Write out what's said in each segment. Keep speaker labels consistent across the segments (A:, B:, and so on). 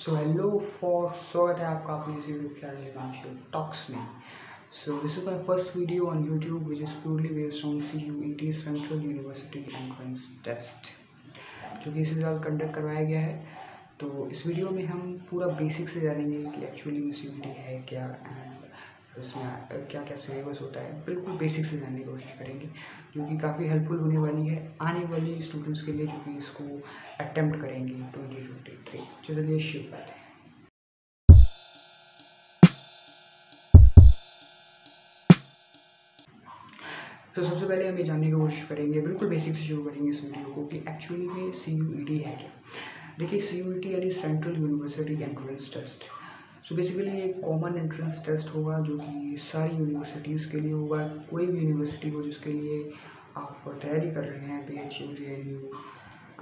A: So hello for स्वागत है आपका अपने इस यूट्यूब चैनल हिमांशु टॉक्स में। So this is my first video on YouTube which is purely based on CUET central university entrance test जो कि इसी साल कंडक्ट करवाया गया है। तो इस वीडियो में हम पूरा बेसिक से जानेंगे कि एक्चुअली में CUET है क्या एंड उसमें क्या क्या सिलेबस होता है, बिल्कुल बेसिक से जानने की कोशिश करेंगे जो कि काफ़ी हेल्पफुल होने वाली है आने वाली स्टूडेंट्स के लिए जो कि इसको अटेम्प्ट करेंगे 2023। चलिए शुरू करते हैं। तो सबसे पहले हम ये जानने की कोशिश करेंगे, बिल्कुल बेसिक से शुरू करेंगे इस वीडियो को कि एक्चुअली में CUET है क्या। देखिए CUET यानी central university entrance test. So basically ये कॉमन एंट्रेंस टेस्ट होगा जो कि सारी यूनिवर्सिटीज़ के लिए होगा। कोई भी यूनिवर्सिटी हो जिसके लिए आप तैयारी कर रहे हैं, BHU, JNU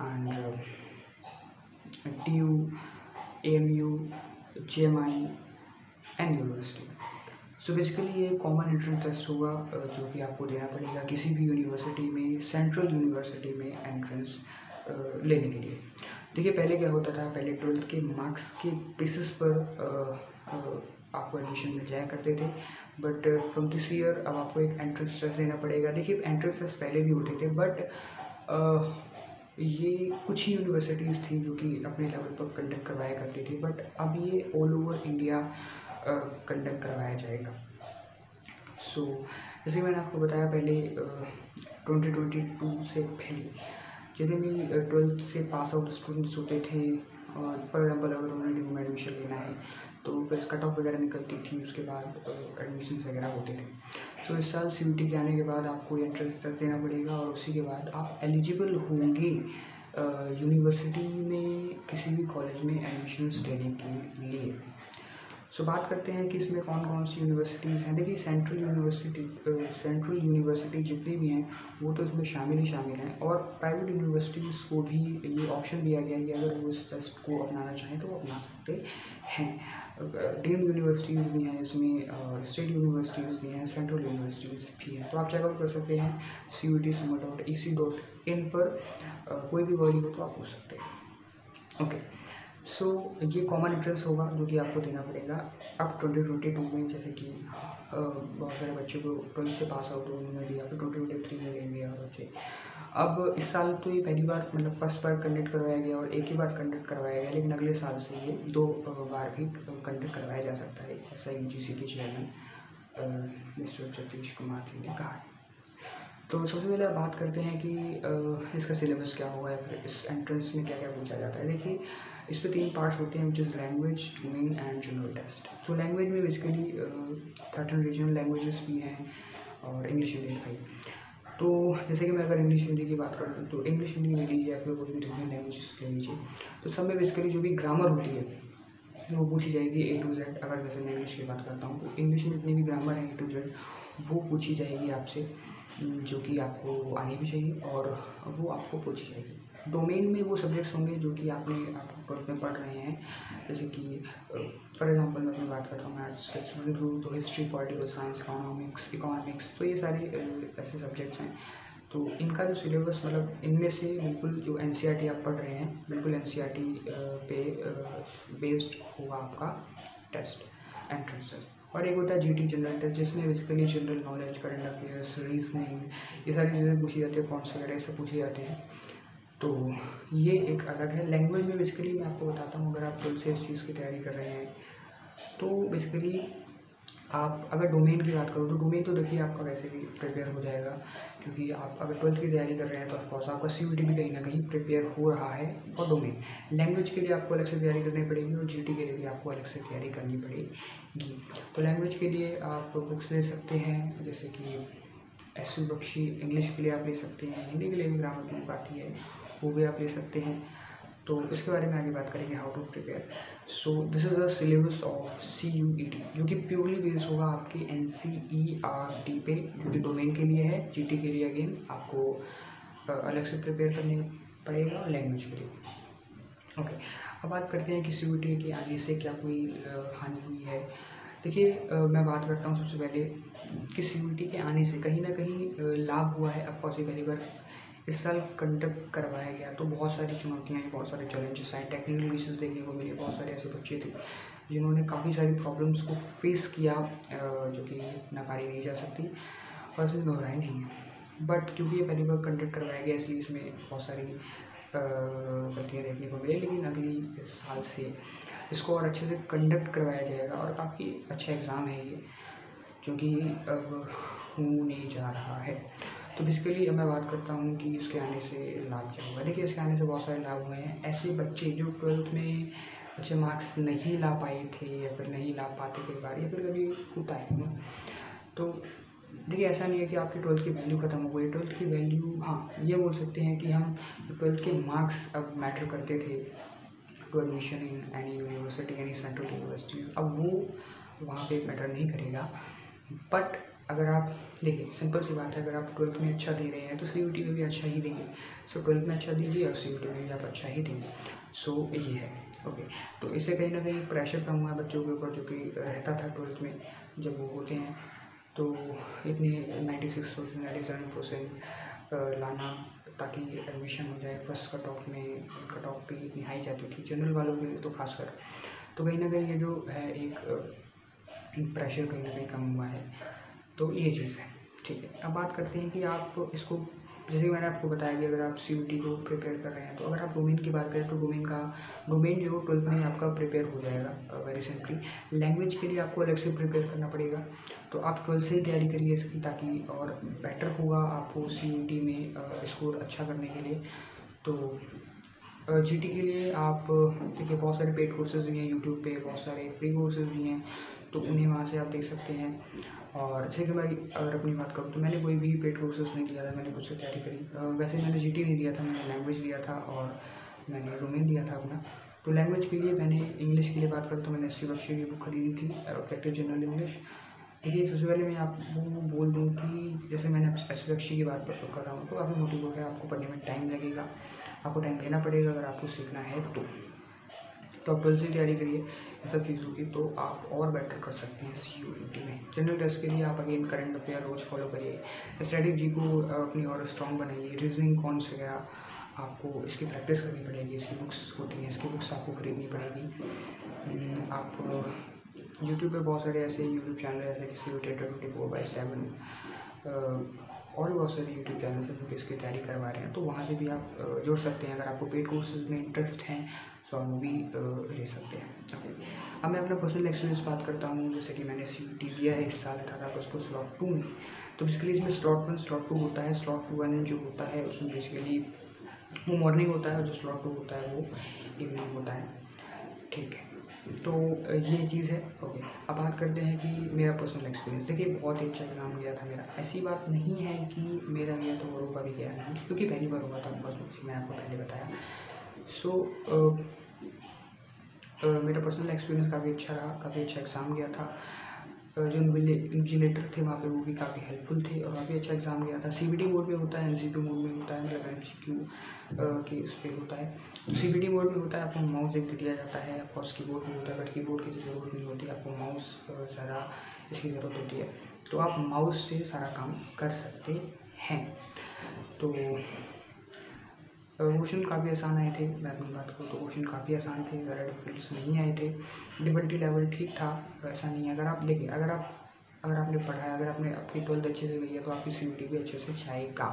A: and TU, AMU, JMI and university. So basically ये कॉमन एंट्रेंस टेस्ट होगा जो कि आपको देना पड़ेगा किसी भी यूनिवर्सिटी में, सेंट्रल यूनिवर्सिटी में एंट्रेंस लेने के लिए। देखिए पहले क्या होता था, पहले 12th के मार्क्स के बेसिस पर आपको एडमिशन मिल जाया करते थे, बट फ्रॉम दिस ईयर अब आपको एक एंट्रेंस टेस्ट देना पड़ेगा। देखिए एंट्रेंस टेस्ट पहले भी होते थे बट ये कुछ ही यूनिवर्सिटीज़ थी जो कि अपने लेवल पर कंडक्ट करवाया करती थी, बट अब ये ऑल ओवर इंडिया कंडक्ट करवाया जाएगा। सो जैसे मैंने आपको बताया पहले 2022 से पहले जितने भी 12th से पास आउट स्टूडेंट्स होते थे, फॉर एग्जांपल अगर उन्होंने ड्यू में एडमिशन लेना है तो फिर कट ऑफ वगैरह निकलती थी, उसके बाद एडमिशन वगैरह होते थे। सो इस साल CUET के आने के बाद आपको एंट्रेंस टेस्ट देना पड़ेगा और उसी के बाद आप एलिजिबल होंगे यूनिवर्सिटी में किसी भी कॉलेज में एडमिशन्स लेने के लिए। सो बात करते हैं कि इसमें कौन कौन सी यूनिवर्सिटीज़ हैं। देखिए सेंट्रल यूनिवर्सिटी जितनी भी हैं वो तो इसमें शामिल हैं और प्राइवेट यूनिवर्सिटीज़ को भी ये ऑप्शन दिया गया है कि अगर वो इस टेस्ट को अपनाना चाहें तो वो अपना सकते हैं। डीम्ड यूनिवर्सिटीज़ भी हैं इसमें, स्टेट यूनिवर्सिटीज़ भी हैं, सेंट्रल यूनिवर्सिटीज़ भी हैं। तो आप चेकआउट कर सकते हैं CUET.summer.ac.in पर, कोई भी क्वेरी हो तो आप पूछ सकते हैं। ओके, सो ये कॉमन एंट्रेंस होगा जो कि आपको देना पड़ेगा अब 2022 में। जैसे कि बहुत सारे बच्चों को 12th से पास आउट उन्होंने दिया, फिर 2023 में देंगे और बच्चे। अब इस साल तो ये पहली बार मतलब फर्स्ट बार कंडक्ट करवाया गया और एक ही बार कंडक्ट करवाया गया, लेकिन अगले साल से ये 2 बार भी कंडक्ट करवाया जा सकता है, ऐसा UGC के चेयरमैन मिस्टर जगदीश कुमार जी ने कहा है। तो सबसे पहले बात करते हैं कि इसका सिलेबस क्या हुआ है, फिर इस एंट्रेंस में क्या क्या पूछा जाता है। देखिए इस पर 3 पार्ट्स होते हैं, which is language, domain and general test. तो लैंग्वेज में बेसिकली 13 रीजनल लैंग्वेजेस भी हैं और इंग्लिश हिंदी भाई। तो जैसे कि मैं अगर इंग्लिश हिंदी की बात करूँ तो इंग्लिश हिंदी ले लीजिए या फिर कोई भी रीजनल लैंग्वेजेस ले लीजिए। तो सब में बेसिकली जो भी ग्रामर होती है वो पूछी जाएगी A to Z। अगर जैसे मैं इंग्लिश की बात करता हूँ तो इंग्लिश में जितनी भी ग्रामर है A to Z वो पूछी जाएगी आपसे, जो कि आपको आनी भी चाहिए और वो आपको पूछी जाएगी। डोमेन में वो सब्जेक्ट्स होंगे जो कि आप 12th में पढ़ रहे हैं, जैसे कि फॉर एग्जांपल मैं अपनी बात करता हूँ, मैथ्स के स्टूडेंट हूँ तो हिस्ट्री, पॉलिटिकल साइंस, इकोनॉमिक्स, तो ये सारे ऐसे सब्जेक्ट्स हैं। तो इनका जो सिलेबस मतलब इनमें से बिल्कुल जो NCERT आप पढ़ रहे हैं बिल्कुल NCERT पे बेस्ड होगा आपका टेस्ट, एंट्रेंस टेस्ट। और एक होता है GT जनरल टेस्ट जिसमें basically general knowledge, current affairs, reasoning, ये सारी चीज़ें पूछी जाती है, कॉन्ट्स वगैरह सब पूछे जाते हैं। तो ये एक अलग है। लैंग्वेज में बेसिकली मैं आपको बताता हूँ, अगर आप 12th से इस चीज़ की तैयारी कर रहे हैं तो बेसिकली आप अगर डोमेन की बात करो तो डोमेन तो देखिए आपका वैसे भी प्रिपेयर हो जाएगा, क्योंकि आप अगर 12th की तैयारी कर रहे हैं तो ऑफकोर्स आपका CUET भी कहीं ना कहीं प्रिपेयर हो रहा है। और डोमेन लैंग्वेज के लिए आपको अलग से तैयारी करनी पड़ेगी और GT के लिए भी आपको अलग से तैयारी करनी पड़ेगी। तो लैंग्वेज के लिए आप बुक्स ले सकते हैं, जैसे कि SU बख्शी इंग्लिश के लिए आप ले सकते हैं, हिंदी के लिए भी ग्रामर बुक आती है वो भी आप ले सकते हैं। तो इसके बारे में आगे बात करेंगे, how to prepare. So this is the syllabus of CUET जो कि प्योरली बेस्ड होगा आपके NCERT पे, जो कि डोमेन के लिए है। GT के लिए अगेन आपको अलग से प्रिपेयर करने पड़ेगा और लैंग्वेज के लिए। ओके, अब बात करते हैं कि CUET के आने से क्या कोई हानि हुई है। देखिए मैं बात करता हूँ सबसे पहले कि CUET के आने से कहीं ना कहीं लाभ हुआ है। ऑफकोर्स ये पहली बार इस साल कंडक्ट करवाया गया तो बहुत सारी चुनौतियाँ आई, बहुत सारे चैलेंजेस आए, टेक्निकल इश्यूज देखने को मिले, बहुत सारे ऐसे ऐसे बच्चे थे जिन्होंने काफ़ी सारी प्रॉब्लम्स को फेस किया, जो कि नकारी नहीं जा सकती और इसमें दोहराई नहीं है। बट क्योंकि ये पहली बार कंडक्ट करवाया गया इसलिए इसमें बहुत सारी गलतियाँ देखने को मिली, लेकिन अगली साल से इसको और अच्छे से कंडक्ट करवाया जाएगा और काफ़ी अच्छा एग्ज़ाम है ये, जो कि अब होने जा रहा है। तो बेसिकली अब मैं बात करता हूँ कि इसके आने से लाभ क्या हुआ। देखिए, इसके आने से बहुत सारे लाभ हुए हैं। ऐसे बच्चे जो 12th में अच्छे मार्क्स नहीं ला पाए थे या फिर नहीं ला पाते कई बार, या फिर कभी होता है ना, तो देखिए ऐसा नहीं है कि आपकी 12th की वैल्यू ख़त्म हो गई। 12th की वैल्यू, हाँ ये बोल सकते हैं कि हम 12th के मार्क्स अब मैटर करते थे to admission in any university, any central universities, अब वो वहाँ पे मैटर नहीं करेगा। बट अगर आप देखिए, सिंपल सी बात है, अगर आप 12th में अच्छा दे रहे हैं तो CUT में भी अच्छा ही देंगे। सो 12th में अच्छा दीजिए और CUT में भी आप अच्छा ही देंगे। सो ये है, ओके। तो इससे कहीं ना कहीं प्रेशर कम हुआ है बच्चों के ऊपर, जो कि रहता था 12th में जब वो होते हैं तो इतने 96% 97% लाना, ताकि एडमिशन हो जाए फर्स्ट कट ऑफ में। कट ऑफ भी इतनी हाई जाती थी जनरल वालों के लिए तो खासकर। तो कहीं ना कहीं ये जो है एक प्रेशर कहीं ना कहीं कम हुआ है, तो ये चीज़ है, ठीक है। अब बात करते हैं कि आप इसको, जैसे कि मैंने आपको बताया कि अगर आप CUT को प्रिपेयर कर रहे हैं, तो अगर आप डोमेन की बात करें तो डोमेन जो 12th में आपका प्रिपेयर हो जाएगा वेरी सिंपली। लैंग्वेज के लिए आपको अलग से प्रिपेयर करना पड़ेगा, तो आप 12th से ही तैयारी करिए इसकी, ताकि और बेटर होगा आपको CUT में स्कोर अच्छा करने के लिए। तो GT के लिए आप देखिए, बहुत सारे पेड कोर्सेज भी हैं यूट्यूब पे, बहुत सारे फ्री कोर्सेज भी हैं, तो उन्हें वहाँ से आप देख सकते हैं। और जैसे कि मैं अगर अपनी बात करूँ तो मैंने कोई भी पेड कोर्सेज नहीं लिया था, मैंने खुद से तैयारी करी। वैसे मैंने GT नहीं दिया था, मैंने लैंग्वेज लिया था और मैंने डोमेन दिया था अपना। तो लैंग्वेज के लिए मैंने, इंग्लिश के लिए बात करूँ तो मैंने एस सी बख्शी की बुक खरीदी थी, ऑब्जेक्टिव जनरल इंग्लिश। देखिए, सबसे पहले मैं आपको बोल दूँ कि जैसे मैंने एस सी बख्शी की बात कर रहा हूँ तो काफ़ी मोटी बुक है, आपको पढ़ने में टाइम लगेगा, आपको टाइम देना पड़ेगा अगर आपको सीखना है तो आप 12th से तैयारी करिए इन सब चीज़ों की, तो आप और बेटर कर सकते हैं CUT में। जनरल टेस्ट के लिए आप अगेन करंट अफेयर रोज़ फॉलो करिए, स्ट्रेटजी को अपनी और स्ट्रॉन्ग बनाइए, रीजनिंग कॉन्स वगैरह आपको इसकी प्रैक्टिस करनी पड़ेगी। इसकी बुक्स होती हैं, इसकी बुक्स आपको खरीदनी पड़ेगी। आप यूट्यूब पे बहुत सारे ऐसे यूट्यूब चैनल है जैसे कि CUT 24/7 और भी बहुत सारे यूट्यूब चैनल हैं जो कि इसकी तैयारी करवा रहे हैं, तो वहाँ से भी आप जुड़ सकते हैं। अगर आपको पेड कोर्सेज में इंटरेस्ट हैं तो आप वो भी ले सकते हैं, ओके। अब मैं अपना पर्सनल एक्सपीरियंस बात करता हूँ। जैसे कि मैंने CUT दिया है इस साल 18 अगस्त को स्लॉट 2 में, तो बेसिकली इसमें स्लॉट 1 स्लॉट 2 होता है। स्लॉट 1 जो होता है उसमें बेसिकली वो मॉर्निंग होता है और जो स्लॉट 2 होता है वो इवनिंग होता है, ठीक है। तो ये चीज़ है, ओके। अब बात करते हैं कि मेरा पर्सनल एक्सपीरियंस। देखिए, बहुत ही अच्छा एग्ज़ाम गया था मेरा। ऐसी बात नहीं है कि मेरा गया तो औरों का भी गया नहीं, क्योंकि पहली बार हुआ था, बस मैंने आपको पहले बताया। सो मेरा पर्सनल एक्सपीरियंस काफ़ी अच्छा रहा, काफ़ी अच्छा एग्ज़ाम गया था। जो इन्विजिलेटर थे वहाँ पे वो भी काफ़ी हेल्पफुल थे और काफ़ी अच्छा एग्ज़ाम गया था। CBT मोड में होता है, MCQ मोड में होता है, मतलब MCQ के उस पर होता है। तो CBT मोड में होता है, आपको माउस एक दिया जाता है, ऑफकोर्स कीबोर्ड में होता है, बट कीबोर्ड की ज़रूरत नहीं होती, आपको माउस ज़्यादा इसकी ज़रूरत होती है, तो आप माउस से सारा काम कर सकते हैं। तो क्वेश्चन काफ़ी आसान आए थे, मैं अपनी बात करूँ तो क्वेश्चन काफ़ी आसान थे, ज़्यादा डिफिकल्ट्स नहीं आए थे। डिफिकल्टी लेवल ठीक था, ऐसा नहीं है। अगर आप देखिए, अगर आपने पढ़ा है, अगर आपने आपकी 12th अच्छे से गई है तो आपकी CUT भी अच्छे से जाएगा।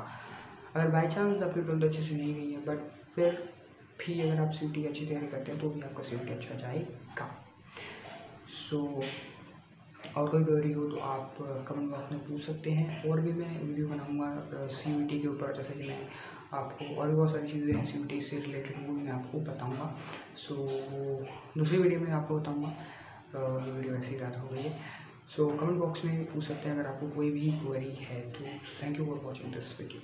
A: अगर बाई चांस आपकी 12th अच्छे से नहीं गई है, बट फिर भी अगर आप CUT अच्छी तैयारी करते हैं तो भी आपका CUT अच्छा जाएगा। सो और कोई क्वेरी हो तो आप कमेंट बॉक्स में पूछ सकते हैं, और भी मैं वीडियो बनाऊंगा CUT के ऊपर, जैसे कि मैं आपको और भी बहुत सारी चीज़ें हैं CUT से रिलेटेड, वो मैं आपको बताऊंगा। सो वो दूसरी वीडियो में आपको बताऊंगा। ये वीडियो ऐसे ही ज़्यादा हो गई है। सो कमेंट बॉक्स में पूछ सकते हैं अगर आपको कोई भी क्वेरी है तो। Thank you for watching this video.